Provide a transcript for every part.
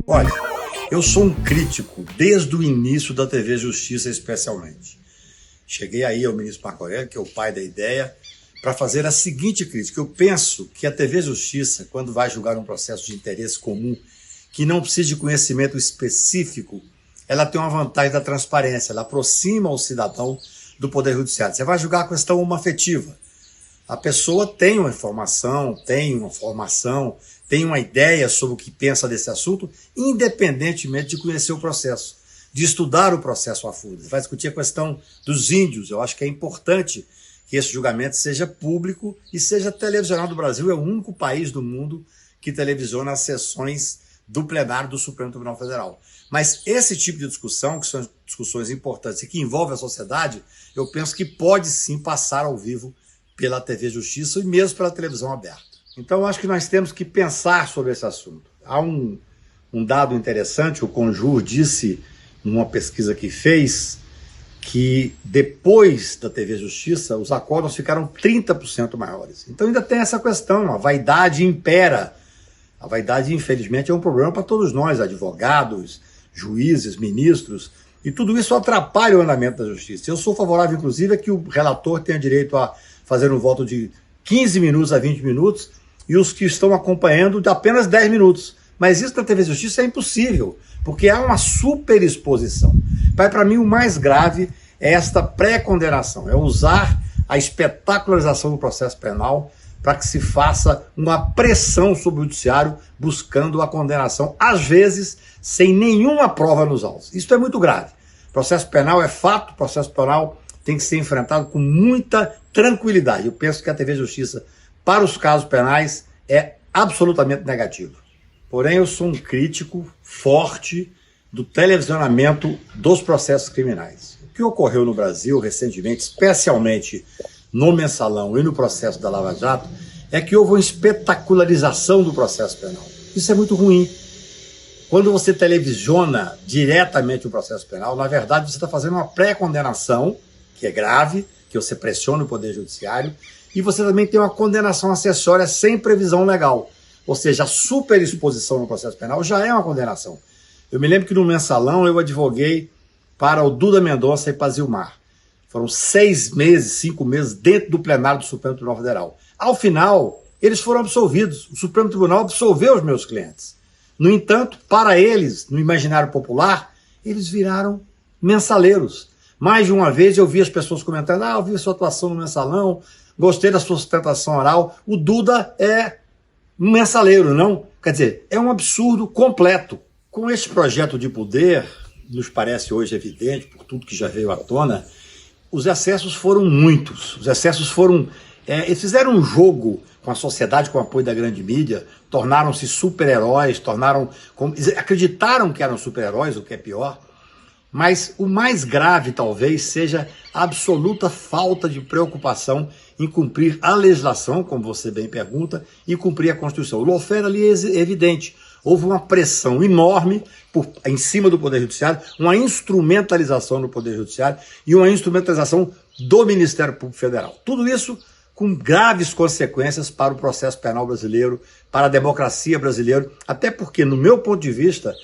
Olha, eu sou um crítico desde o início da TV Justiça, especialmente. Cheguei aí ao ministro Marco Aurélio, que é o pai da ideia, para fazer a seguinte crítica. Eu penso que a TV Justiça, quando vai julgar um processo de interesse comum, que não precisa de conhecimento específico, ela tem uma vantagem da transparência, ela aproxima o cidadão do Poder Judiciário. Você vai julgar a questão homoafetiva. A pessoa tem uma informação, tem uma formação, tem uma ideia sobre o que pensa desse assunto, independentemente de conhecer o processo, de estudar o processo a fundo. Vai discutir a questão dos índios. Eu acho que é importante que esse julgamento seja público e seja televisionado. O Brasil é o único país do mundo que televisiona as sessões do plenário do Supremo Tribunal Federal. Mas esse tipo de discussão, que são discussões importantes e que envolvem a sociedade, eu penso que pode sim passar ao vivo pela TV Justiça e mesmo pela televisão aberta. Então eu acho que nós temos que pensar sobre esse assunto. Há um dado interessante, o Conjur disse numa pesquisa que fez, que depois da TV Justiça, os acórdãos ficaram 30% maiores. Então ainda tem essa questão, a vaidade impera. A vaidade, infelizmente, é um problema para todos nós, advogados, juízes, ministros, e tudo isso atrapalha o andamento da justiça. Eu sou favorável, inclusive, a que o relator tenha direito a fazer um voto de 15 minutos a 20 minutos e os que estão acompanhando de apenas 10 minutos. Mas isso na TV Justiça é impossível, porque há uma superexposição. Para mim, o mais grave é esta pré-condenação, é usar a espetacularização do processo penal para que se faça uma pressão sobre o judiciário buscando a condenação, às vezes, sem nenhuma prova nos autos. Isso é muito grave. Processo penal é fato, processo penal tem que ser enfrentado com muita tranquilidade. Eu penso que a TV Justiça, para os casos penais, é absolutamente negativo. Porém, eu sou um crítico forte do televisionamento dos processos criminais. O que ocorreu no Brasil recentemente, especialmente no Mensalão e no processo da Lava Jato, é que houve uma espetacularização do processo penal. Isso é muito ruim. Quando você televisiona diretamente o processo penal, na verdade você está fazendo uma pré-condenação, que é grave, que você pressiona o Poder Judiciário, e você também tem uma condenação acessória sem previsão legal. Ou seja, a superexposição no processo penal já é uma condenação. Eu me lembro que no Mensalão eu advoguei para o Duda Mendonça e para Zilmar. Foram 6 meses, 5 meses dentro do plenário do Supremo Tribunal Federal. Ao final, eles foram absolvidos. O Supremo Tribunal absolveu os meus clientes. No entanto, para eles, no imaginário popular, eles viraram mensaleiros. Mais de uma vez eu vi as pessoas comentando: eu vi a sua atuação no Mensalão, gostei da sua sustentação oral. O Duda é um mensaleiro, não? Quer dizer, é um absurdo completo. Com este projeto de poder, nos parece hoje evidente, por tudo que já veio à tona, os excessos foram muitos. Os excessos foram... eles fizeram um jogo com a sociedade, com o apoio da grande mídia, tornaram-se super-heróis, acreditaram que eram super-heróis, o que é pior. Mas o mais grave, talvez, seja a absoluta falta de preocupação em cumprir a legislação, como você bem pergunta, e cumprir a Constituição. O lawfare ali é evidente. Houve uma pressão enorme em cima do Poder Judiciário, uma instrumentalização do Poder Judiciário e uma instrumentalização do Ministério Público Federal. Tudo isso com graves consequências para o processo penal brasileiro, para a democracia brasileira, até porque, no meu ponto de vista,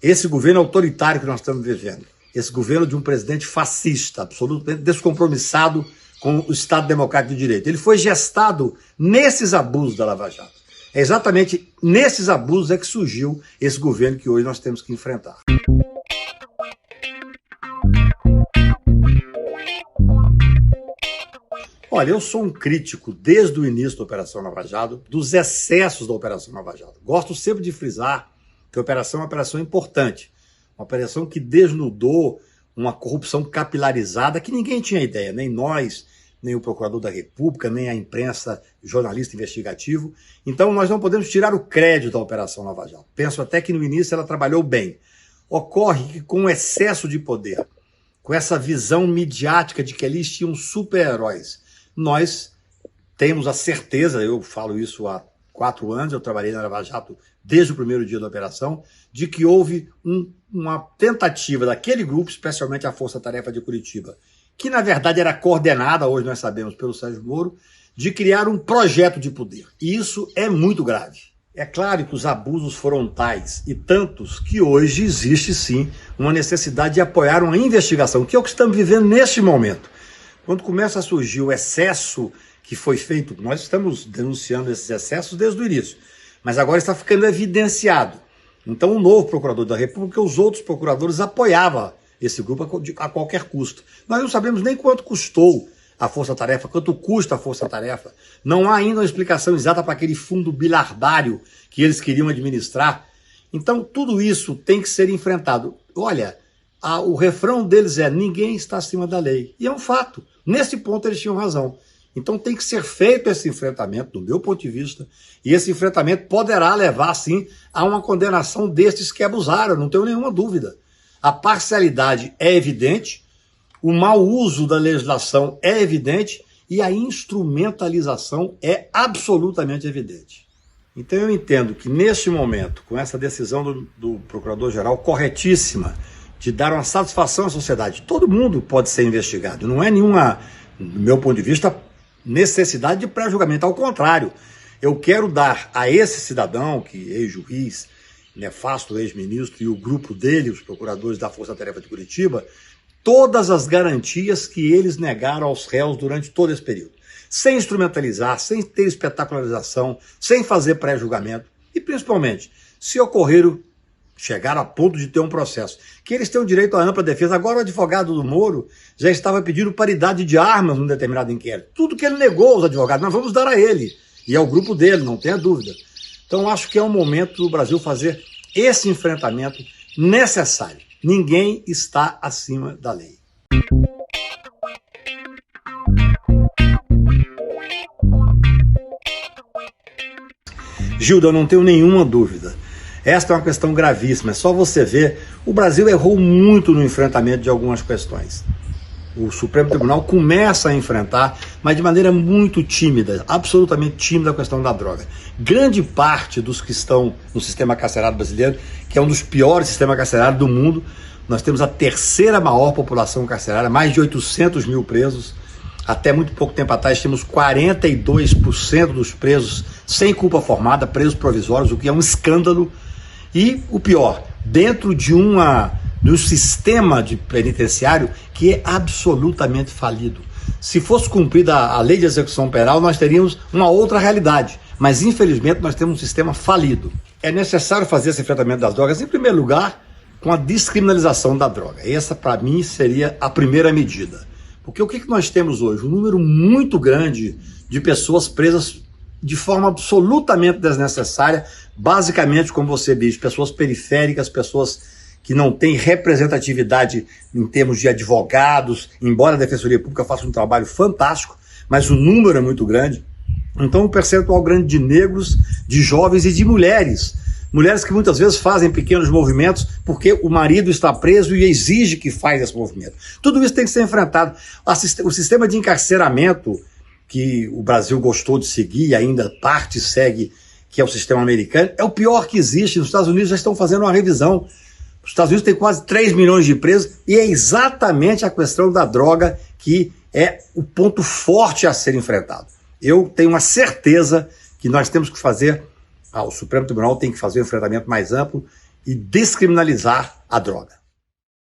esse governo autoritário que nós estamos vivendo, esse governo de um presidente fascista, absolutamente descompromissado com o Estado Democrático de Direito, ele foi gestado nesses abusos da Lava Jato. É exatamente nesses abusos é que surgiu esse governo que hoje nós temos que enfrentar. Olha, eu sou um crítico desde o início da Operação Lava Jato, dos excessos da Operação Lava Jato. Gosto sempre de frisar que a operação é uma operação importante, uma operação que desnudou uma corrupção capilarizada que ninguém tinha ideia, nem nós, nem o Procurador da República, nem a imprensa, jornalista investigativo. Então nós não podemos tirar o crédito da Operação Lava Jato. Penso até que no início ela trabalhou bem. Ocorre que com o excesso de poder, com essa visão midiática de que ali tinham super-heróis, nós temos a certeza, eu falo isso há 4 anos, eu trabalhei na Lava Jato desde o primeiro dia da operação, de que houve uma tentativa daquele grupo, especialmente a Força Tarefa de Curitiba, que na verdade era coordenada, hoje nós sabemos, pelo Sérgio Moro, de criar um projeto de poder. E isso é muito grave. É claro que os abusos foram tais e tantos que hoje existe sim uma necessidade de apoiar uma investigação, que é o que estamos vivendo neste momento. Quando começa a surgir o excesso que foi feito, nós estamos denunciando esses excessos desde o início, mas agora está ficando evidenciado. Então o novo procurador da República e os outros procuradores apoiavam esse grupo a qualquer custo. Nós não sabemos nem quanto custou a força-tarefa, quanto custa a força-tarefa. Não há ainda uma explicação exata para aquele fundo bilardário que eles queriam administrar. Então tudo isso tem que ser enfrentado. Olha, o refrão deles é: ninguém está acima da lei. E é um fato. Nesse ponto eles tinham razão. Então tem que ser feito esse enfrentamento, do meu ponto de vista, e esse enfrentamento poderá levar, sim, a uma condenação destes que abusaram, não tenho nenhuma dúvida. A parcialidade é evidente, o mau uso da legislação é evidente e a instrumentalização é absolutamente evidente. Então eu entendo que neste momento, com essa decisão do Procurador-Geral corretíssima, de dar uma satisfação à sociedade, todo mundo pode ser investigado, não é nenhuma, do meu ponto de vista, necessidade de pré-julgamento. Ao contrário, eu quero dar a esse cidadão, que ex-juiz, nefasto ex-ministro, e o grupo dele, os procuradores da Força Tarefa de Curitiba, todas as garantias que eles negaram aos réus durante todo esse período. Sem instrumentalizar, sem ter espetacularização, sem fazer pré-julgamento. E principalmente, se ocorrer, chegar a ponto de ter um processo, que eles têm o direito à ampla defesa. Agora o advogado do Moro já estava pedindo paridade de armas num determinado inquérito. Tudo que ele negou aos advogados, nós vamos dar a ele. E é o grupo dele, não tenha dúvida. Então acho que é um momento do Brasil fazer esse enfrentamento necessário. Ninguém está acima da lei. Gilda, eu não tenho nenhuma dúvida. Esta é uma questão gravíssima. É só você ver, o Brasil errou muito no enfrentamento de algumas questões. O Supremo Tribunal começa a enfrentar, mas de maneira muito tímida, absolutamente tímida, a questão da droga. Grande parte dos que estão no sistema carcerário brasileiro, que é um dos piores sistemas carcerários do mundo, nós temos a terceira maior população carcerária, mais de 800 mil presos. Até muito pouco tempo atrás tínhamos 42% dos presos sem culpa formada, presos provisórios, o que é um escândalo. E o pior, dentro de um sistema de penitenciário que é absolutamente falido. Se fosse cumprida a lei de execução penal, nós teríamos uma outra realidade. Mas, infelizmente, nós temos um sistema falido. É necessário fazer esse enfrentamento das drogas, em primeiro lugar, com a descriminalização da droga. Essa, para mim, seria a primeira medida. Porque o que nós temos hoje? Um número muito grande de pessoas presas de forma absolutamente desnecessária, basicamente, como você diz, pessoas periféricas, pessoas que não têm representatividade em termos de advogados, embora a Defensoria Pública faça um trabalho fantástico, mas o número é muito grande. Então, um percentual grande de negros, de jovens e de mulheres. Mulheres que muitas vezes fazem pequenos movimentos porque o marido está preso e exige que faça esse movimento. Tudo isso tem que ser enfrentado. O sistema de encarceramento que o Brasil gostou de seguir e ainda parte segue, que é o sistema americano, é o pior que existe. Nos Estados Unidos já estão fazendo uma revisão. Os Estados Unidos têm quase 3 milhões de presos e é exatamente a questão da droga que é o ponto forte a ser enfrentado. Eu tenho uma certeza que nós temos que fazer, o Supremo Tribunal tem que fazer um enfrentamento mais amplo e descriminalizar a droga.